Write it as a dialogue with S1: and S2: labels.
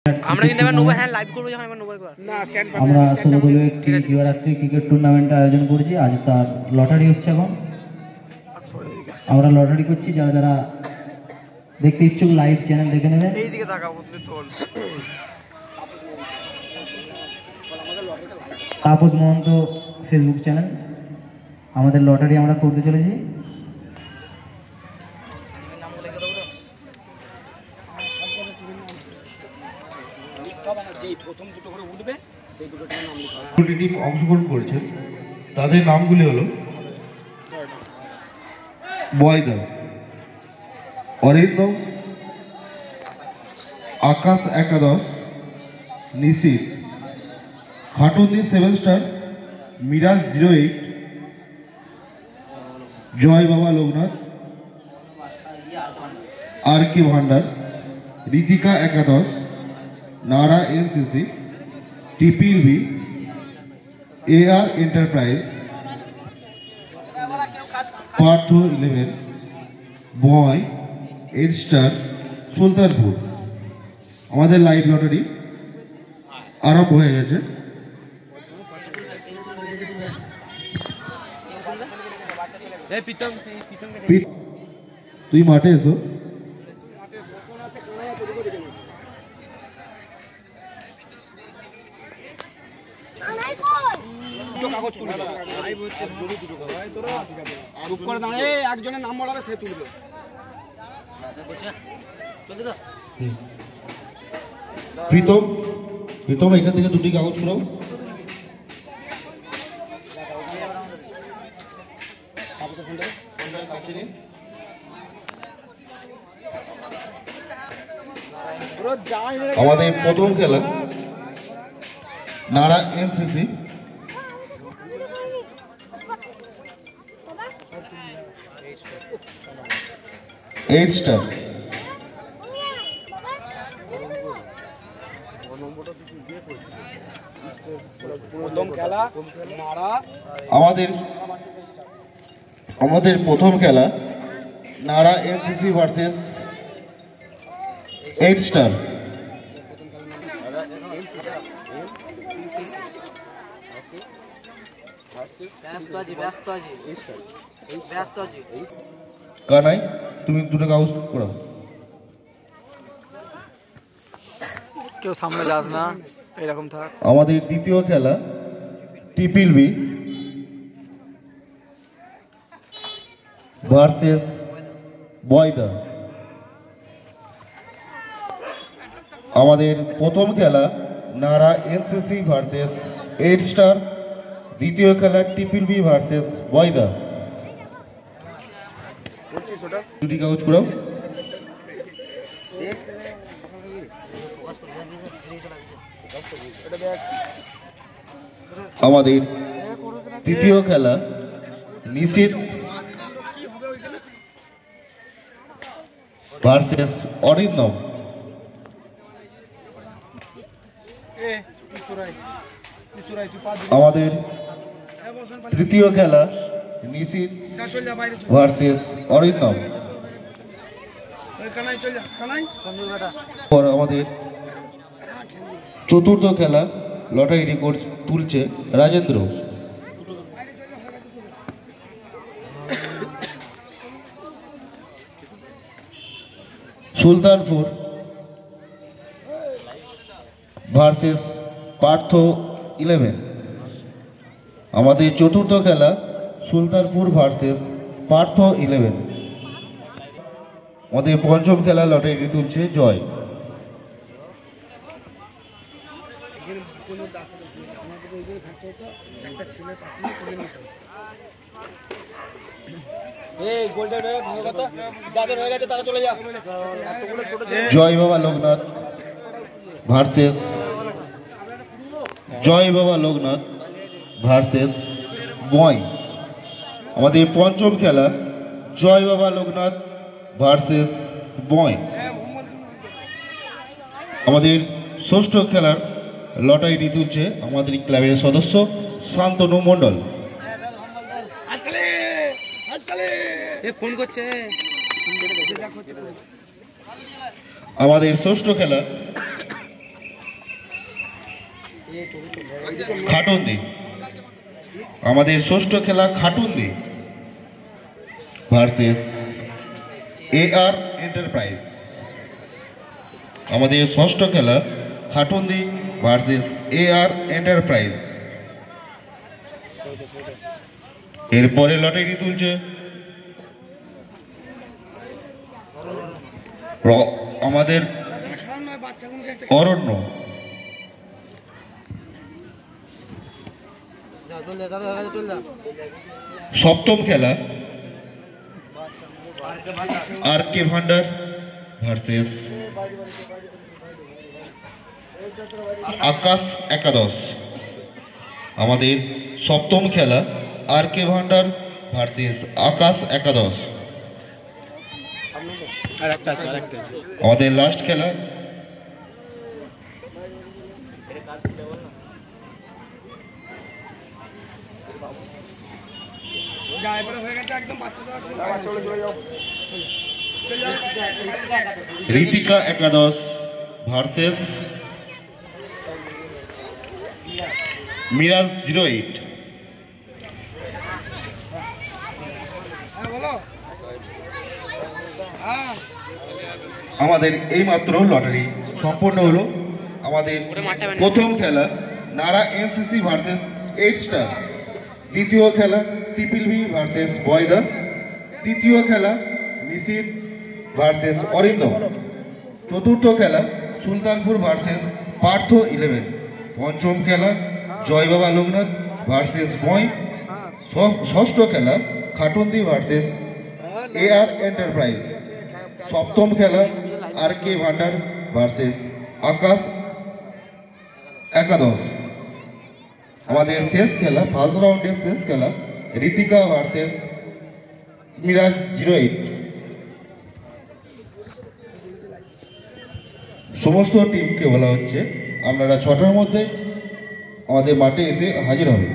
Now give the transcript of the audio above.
S1: আমরা কিন্তু এবার নেবো, হ্যাঁ লাইভ করবো যখন এবার নেবো একবার।
S2: না স্ট্যান্ড
S3: আমরা ষোলোদলীয় একটি দিবারাত্রি ক্রিকেট টুর্নামেন্টের আয়োজন করেছি। আজ তার লটারি হচ্ছে। এখন আমরা লটারি করছি, যারা যারা দেখতে ইচ্ছুক লাইভ চ্যানেল দেখে নেবেন।
S2: এইদিকে তাকাও তোল।
S3: Tapas Mahanta Facebook channel. আমাদের লটারি আমরা করতে চলেছি।
S4: টিম অংশগ্রহণ করেছে, তাদের নামগুলি হলো বয়দা, অরিন্দম, আকাশ একাদশ, নিশিত, খাটুনি 7 স্টার, মিরাজ 08, জয় বাবা লোকনাথ, আর কে ভান্ডার, ঋতিকা একাদশ, নারা এনসিসি, টিপিএলভি, AR এন্টারপ্রাইজ, পার্থ 11, বয় 8 স্টার, সুলতানপুর। আমাদের লাইভ লটারি আরম্ভ হয়ে গেছে। তুই মাঠে এসো।
S2: একজনের নাম বলাবে সে তুলবে।
S4: প্রীতম, প্রীতম এখান থেকে দুটি কাগজ করো। আমাদের প্রথম খেলা নারা এনসিসি, এইট স্টার। আমাদের প্রথম খেলা নারা এনসিসি ভার্সেস 8 স্টার। কানাই তুমি দুটো কাগজ করো।
S2: কেউ সামনে যাস না, এরকম থাক।
S4: আমাদের দ্বিতীয় খেলা টিপিএলভি ভার্সেস বয়দা। আমাদের প্রথম খেলা নারা এনসিসি ভার্সেস 8 স্টার। দ্বিতীয় খেলা টিপিএলভি ভার্সেস বয়দা। দুটি কাগজ করাও। আমাদের তৃতীয় খেলা নিশিত ভার্সেস অরিন্দম। আমাদের তৃতীয় খেলা নিশিত ভার্সেস অরিন্দম। আমাদের চতুর্থ খেলা লটারি রেকর্ড তুলছে রাজেন্দ্র। সুলতানপুর ভার্সেস পার্থ 11। আমাদের চতুর্থ খেলা সুলতানপুর ভার্সেস পার্থ 11। আমাদের পঞ্চম খেলা লটারি তুলছে জয়। জয় বাবা লোকনাথ ভার্সেস বয়। আমাদের পঞ্চম খেলা জয় বাবা লোকনাথ ভার্সেস বয়। আমাদের ষষ্ঠ খেলার লটারিটি তুলছে আমাদের ক্লাবের সদস্য শান্তনু মণ্ডল।
S1: ফোন করছে।
S4: আমাদের ষষ্ঠ খেলা খাটুন্দি। আমাদের ষষ্ঠ খেলা খাটুন্দি ভার্সেস AR এন্টারপ্রাইজ। আমাদের ষষ্ঠ খেলা খাটুন্দি ভার্সেস AR এন্টারপ্রাইজ। এরপরে লটারি তুলছে আমাদের অরণ্য। সপ্তম খেলা RK ভান্ডার ভার্সেস আকাশ একাদশ। আমাদের সপ্তম খেলা RK ভান্ডার ভার্সেস আকাশ একাদশ। আমাদের লাস্ট খেলা ঋতিকা একাদশ ভার্সেস মিরাজ 08। আমাদের এই মাত্র লটারি সম্পূর্ণ হলো। আমাদের প্রথম খেলা নারা NCC ভার্সেস 8 স্টার। দ্বিতীয় খেলা TPLB ভার্সেস বয়দা। তৃতীয় খেলা মিসির ভার্সেস অরিন্দম। চতুর্থ খেলা সুলতানপুর ভার্সেস পার্থ 11। পঞ্চম খেলা জয় বাবা লোকনাথ ভার্সেস ময়। ষষ্ঠ খেলা খাটুন্দি ভার্সেস AR এন্টারপ্রাইজ। সপ্তম খেলা RK ভান্ডার ভার্সেস আকাশ একাদশ। আমাদের শেষ খেলা ফার্স্ট রাউন্ডের শেষ খেলা ঋতিকা ভার্সেস মিরাজ 08। সমস্ত টিমকে বলা হচ্ছে আপনারা 6টার মধ্যে আমাদের মাঠে এসে হাজির হবেন।